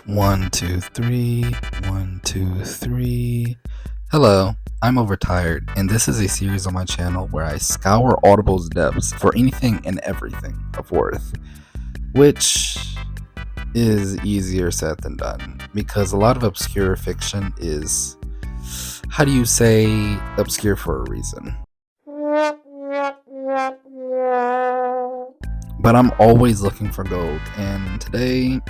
One, two, three. One, two, three. Hello, I'm Overtired, and this is a series on my channel where I scour Audible's depths for anything and everything of worth, which is easier said than done, because a lot of obscure fiction is, how do you say, obscure for a reason. But I'm always looking for gold, and today,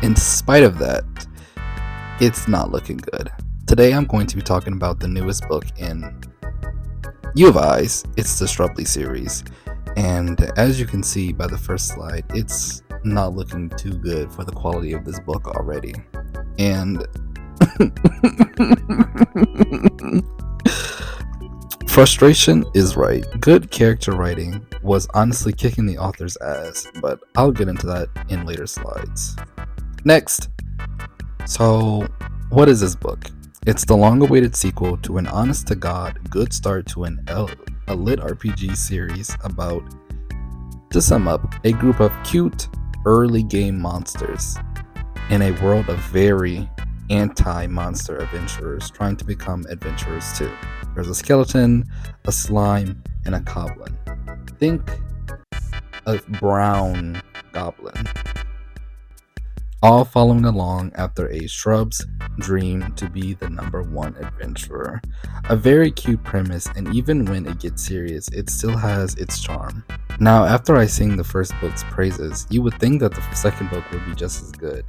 in spite of that, it's not looking good. Today I'm going to be talking about the newest book in U of I's. It's the Shrubley series. And as you can see by the first slide, it's not looking too good for the quality of this book already. And frustration is right. Good character writing was honestly kicking the author's ass, but I'll get into that in later slides. Next. So, what is this book? It's the long-awaited sequel to an honest-to-God good start to a lit RPG series about, to sum up, a group of cute early-game monsters in a world of very anti-monster adventurers trying to become adventurers too. There's a skeleton, a slime, and a goblin. Think a brown goblin. All following along after a shrub's dream to be the #1 adventurer. A very cute premise, and even when it gets serious, it still has its charm. Now, after I sing the first book's praises, you would think that the second book would be just as good.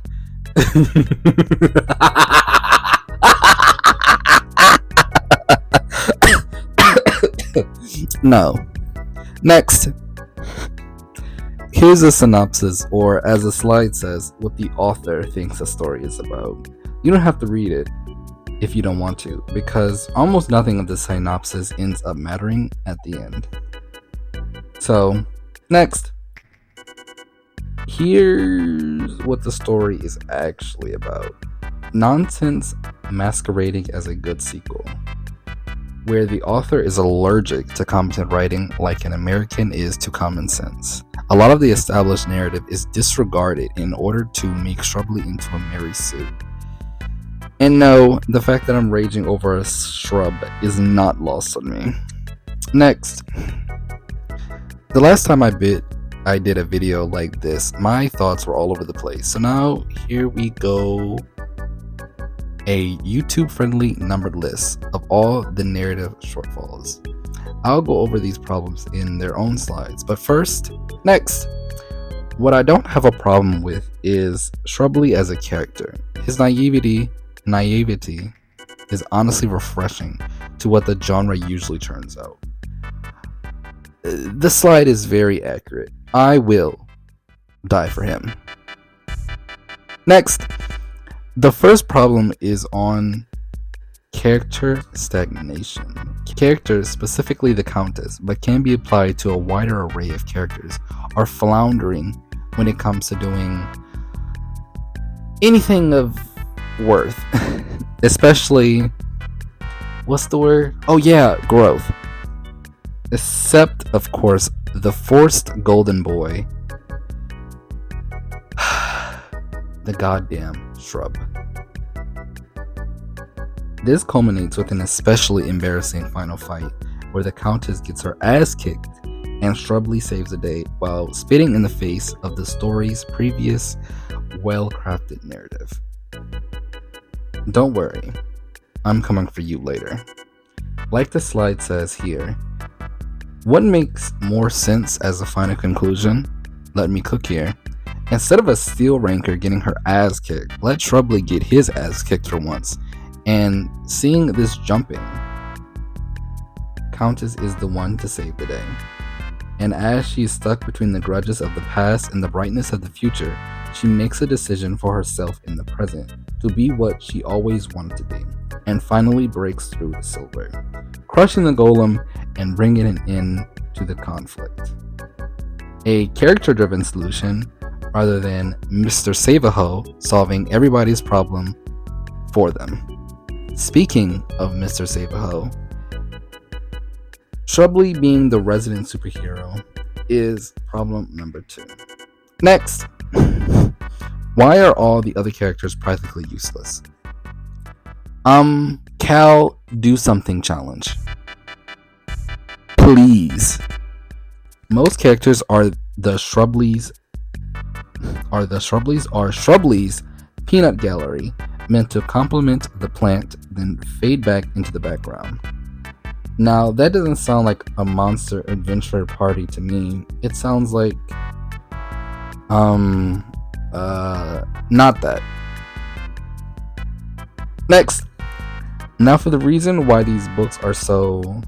No. Next. Here's a synopsis, or as the slide says, what the author thinks the story is about. You don't have to read it if you don't want to, because almost nothing of the synopsis ends up mattering at the end. So, next. Here's what the story is actually about. Nonsense masquerading as a good sequel, where the author is allergic to competent writing like an American is to common sense. A lot of the established narrative is disregarded in order to make Shrubley into a Mary Sue. And no, the fact that I'm raging over a shrub is not lost on me. Next. The last time I did a video like this, my thoughts were all over the place. So now, here we go. A YouTube-friendly numbered list of all the narrative shortfalls. I'll go over these problems in their own slides, but first, next. What I don't have a problem with is Shrubley as a character. His naivety is honestly refreshing to what the genre usually turns out. The slide is very accurate. I will die for him. Next. The first problem is on character stagnation. Characters, specifically the Countess, but can be applied to a wider array of characters, are floundering when it comes to doing anything of worth. Especially, what's the word? Oh yeah, growth. Except, of course, the forced golden boy. The goddamn shrub. This culminates with an especially embarrassing final fight where the Countess gets her ass kicked and Shrubley saves the day while spitting in the face of the story's previous well-crafted narrative. Don't worry, I'm coming for you later. Like the slide says here, what makes more sense as a final conclusion? Let me cook here. Instead of a steel ranker getting her ass kicked, let Shrubley get his ass kicked for once. And seeing this jumping, Countess is the one to save the day. And as she is stuck between the grudges of the past and the brightness of the future, she makes a decision for herself in the present to be what she always wanted to be, and finally breaks through the silver, crushing the golem and bringing an end to the conflict. A character-driven solution, rather than Mr. Save-A-Ho solving everybody's problem for them. Speaking of Mr. Save-A-Ho, Shrubley being the resident superhero is problem number 2. Next, Why are all the other characters practically useless? Cal, do something challenge. Please. Most characters are Shrubley's peanut gallery, meant to complement the plant, then fade back into the background. Now, that doesn't sound like a monster adventurer party to me. It sounds like, not that. Next. Now for the reason why these books are so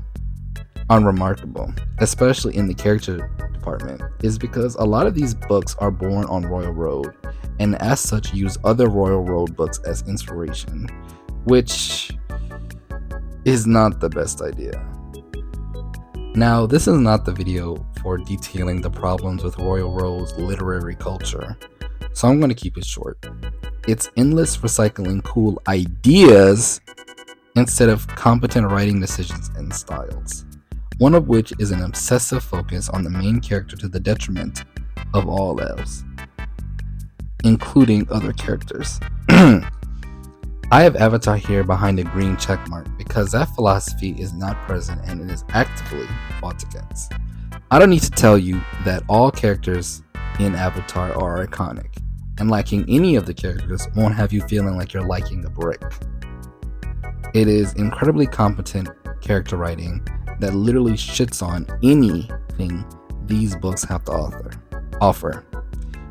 unremarkable, especially in the character department, is because a lot of these books are born on Royal Road, and as such use other Royal Road books as inspiration, which is not the best idea. Now, this is not the video for detailing the problems with Royal Road's literary culture, so I'm going to keep it short. It's endless recycling cool ideas instead of competent writing decisions and styles, one of which is an obsessive focus on the main character to the detriment of all else, including other characters. I have Avatar here behind a green checkmark because that philosophy is not present and it is actively fought against. I don't need to tell you that all characters in Avatar are iconic, and liking any of the characters won't have you feeling like you're liking a brick. It is incredibly competent character writing that literally shits on anything these books have to offer.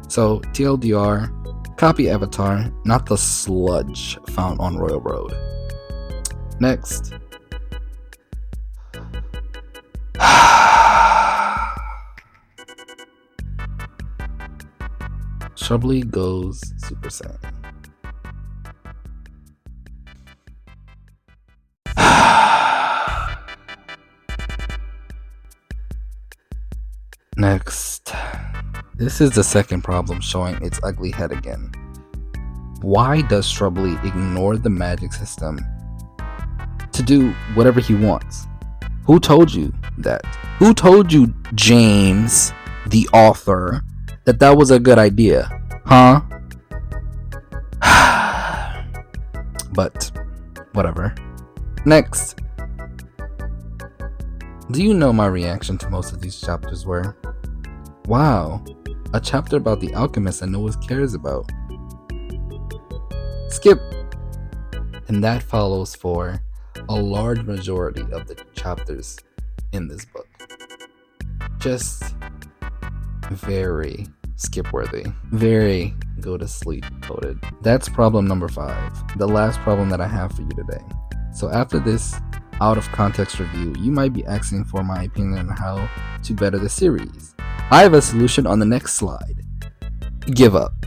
So TLDR, copy Avatar, not the sludge found on Royal Road. Next. Shrubley goes Super Saiyan. Next. This is the second problem showing its ugly head again. Why does Shrubley ignore the magic system to do whatever he wants? Who told you that? Who told you, James, the author, that was a good idea? Huh? But, whatever. Next. Do you know my reaction to most of these chapters were? Wow, a chapter about the alchemist that no one cares about. Skip. And that follows for a large majority of the chapters in this book. Just very skip worthy. Very go to sleep coded. That's problem number 5. The last problem that I have for you today. So after this out of context review, you might be asking for my opinion on how to better the series. I have a solution on the next slide. Give up.